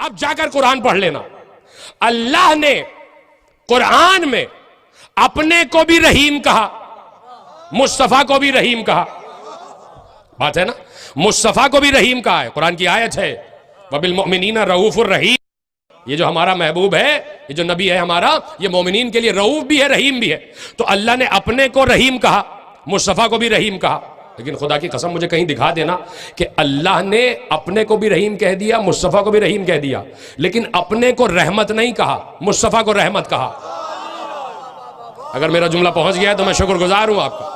अब जाकर कुरान पढ़ लेना। अल्लाह ने कुरान में अपने को भी रहीम कहा, मुस्तफा को भी रहीम कहा। बात है ना, मुस्तफा को भी रहीम कहा है। कुरान की आयत है, वबिल मुमिनीना रऊफुर रहीम। ये जो हमारा महबूब है, ये जो नबी है हमारा, ये मोमिनीन के लिए रऊफ भी है, रहीम भी है। तो अल्लाह ने अपने को रहीम कहा, मुस्तफा को भी रहीम कहा। लेकिन खुदा की कसम मुझे कहीं दिखा देना कि अल्लाह ने अपने को भी रहीम कह दिया, मुस्तफा को भी रहीम कह दिया, लेकिन अपने को रहमत नहीं कहा, मुस्तफा को रहमत कहा। अगर मेरा जुमला पहुंच गया है तो मैं शुक्रगुजार हूं आपका।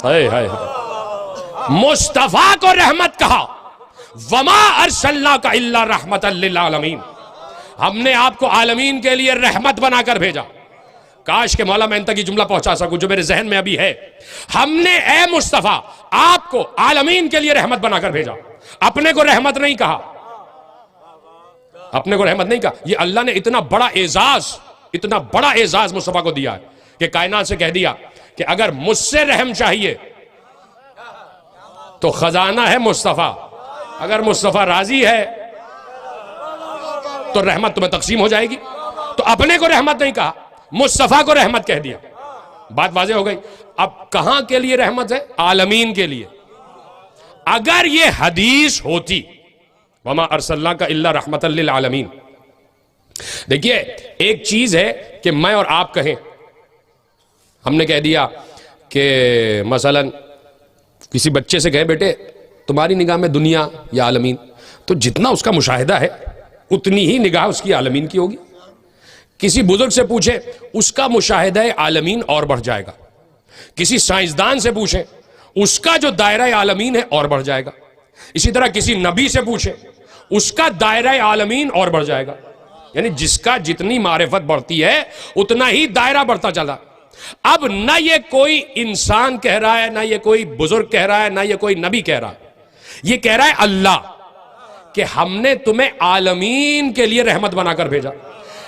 हाय हाय, मुस्तफा को रहमत कहा, वमा अरसलना का इल्ला रहमतल लिल आलमीन। हमने आपको आलमीन के लिए रहमत बनाकर भेजा। काश के मौला मैं इन तक ये जुमला पहुंचा सकूं जो मेरे जहन में अभी है। हमने ए मुस्तफा आपको आलमीन के लिए रहमत बनाकर भेजा, अपने को रहमत नहीं कहा, अपने को रहमत नहीं कहा। ये अल्लाह ने इतना बड़ा एजाज, इतना बड़ा एजाज मुस्तफा को दिया है कि कायनात से कह दिया कि अगर मुझसे रहम चाहिए तो खजाना है मुस्तफा, अगर मुस्तफा राजी है तो रहमत तुम्हें तकसीम हो जाएगी। तो अपने को रहमत नहीं कहा, मुस्तफा को रहमत कह दिया। बात वाज़े हो गई। अब कहां के लिए रहमत है? आलमीन के लिए। अगर ये हदीस होती, वमा अरसलना का इल्ला रहमतल लिल आलमीन। देखिए, एक चीज है कि मैं और आप कहें, हमने कह दिया कि मसलन किसी बच्चे से कहे बेटे तुम्हारी निगाह में दुनिया या आलमीन, तो जितना उसका मुशाहिदा है उतनी ही निगाह उसकी आलमीन की होगी। किसी बुजुर्ग से पूछे, उसका मुशाहिदा आलमीन और बढ़ जाएगा। किसी साइंसदान से पूछे, उसका जो दायरा आलमीन है और बढ़ जाएगा। इसी तरह किसी नबी से पूछे, उसका दायरा आलमीन और बढ़ जाएगा। यानी जिसका जितनी मारिफत बढ़ती है उतना ही दायरा बढ़ता चला। अब ना ये कोई इंसान कह रहा है, ना ये कोई बुजुर्ग कह रहा है, ना ये कोई नबी कह रहा है, ये कह रहा है अल्लाह कि हमने तुम्हें आलमीन के लिए रहमत बनाकर भेजा।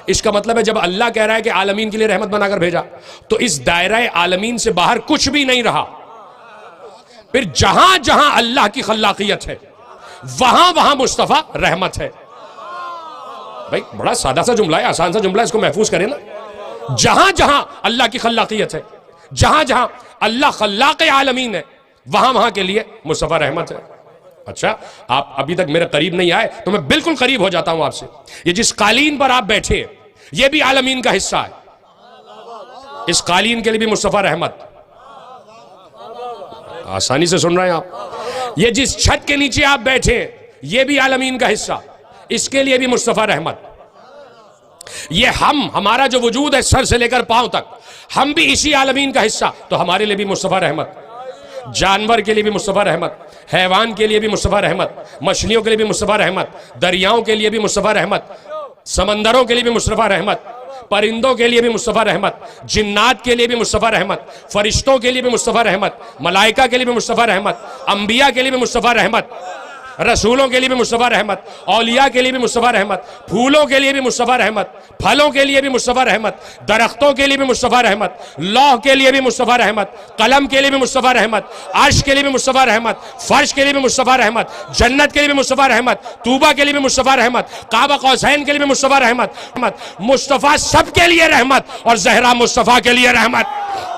इसका मतलब है जब अल्लाह कह रहा है कि आलमीन के लिए रहमत बनाकर भेजा, तो इस दायरा आलमीन से बाहर कुछ भी नहीं रहा। फिर जहां जहां अल्लाह की खल्लाकियत है वहां वहां मुस्तफा रहमत है। भाई बड़ा सादा सा जुमला है, आसान सा जुमला, इसको महफूज करें ना। जहां जहां अल्लाह की खल्लाकियत है, जहां जहां अल्लाह खल्लाक आलमीन है, वहां वहां के लिए मुस्तफा रहमत है। अच्छा, आप अभी तक मेरे करीब नहीं आए तो मैं बिल्कुल करीब हो जाता हूं आपसे। ये जिस कालीन पर आप बैठे हैं ये भी आलमीन का हिस्सा है। इस कालीन के लिए भी मुस्तफा रहमत। आसानी से सुन रहे हैं आप। ये जिस छत के नीचे आप बैठे हैं ये भी आलमीन का हिस्सा, इसके लिए भी मुस्तफा रहमत। ये हमारा जो वजूद है सर से लेकर पांव तक, हम भी इसी आलमीन का हिस्सा, तो हमारे लिए भी मुस्तफा रहमत। जानवर के लिए भी मुस्तफा रहमत, हैवान के लिए भी मुस्तफा रहमत, मछलियों के लिए भी मुस्तफा रहमत, दरियाओं के लिए भी मुस्तफा रहमत, समंदरों के लिए भी मुस्तफा रहमत, परिंदों के लिए भी मुस्तफा रहमत, जिन्नात के लिए भी मुस्तफा रहमत, फरिश्तों के लिए भी मुस्तफा रहमत, मलाइका के लिए भी मुस्तफा रहमत, अंबिया के लिए भी मुस्तफा रहमत, रसूलों के लिए भी मुस्तफा रहमत, औलिया के लिए भी मुस्तफा रहमत, फूलों के लिए भी मुस्तफा रहमत, फलों के लिए भी मुस्तफा रहमत, दरख्तों के लिए भी मुस्तफा रहमत, लौह के लिए भी मुस्तफा रहमत, कलम के लिए भी मुस्तफा रहमत, अर्श के लिए भी मुस्तफा रहमत, फर्श के लिए भी मुस्तफा रहमत, जन्नत के लिए भी मुस्तफा रहमत, तूबा के लिए भी मुस्तफा रहमत, काबा कौसैन के लिए भी मुस्तफा रहमत। मुस्तफा सबके लिए रहमत और जहरा मुस्तफा के लिए रहमत।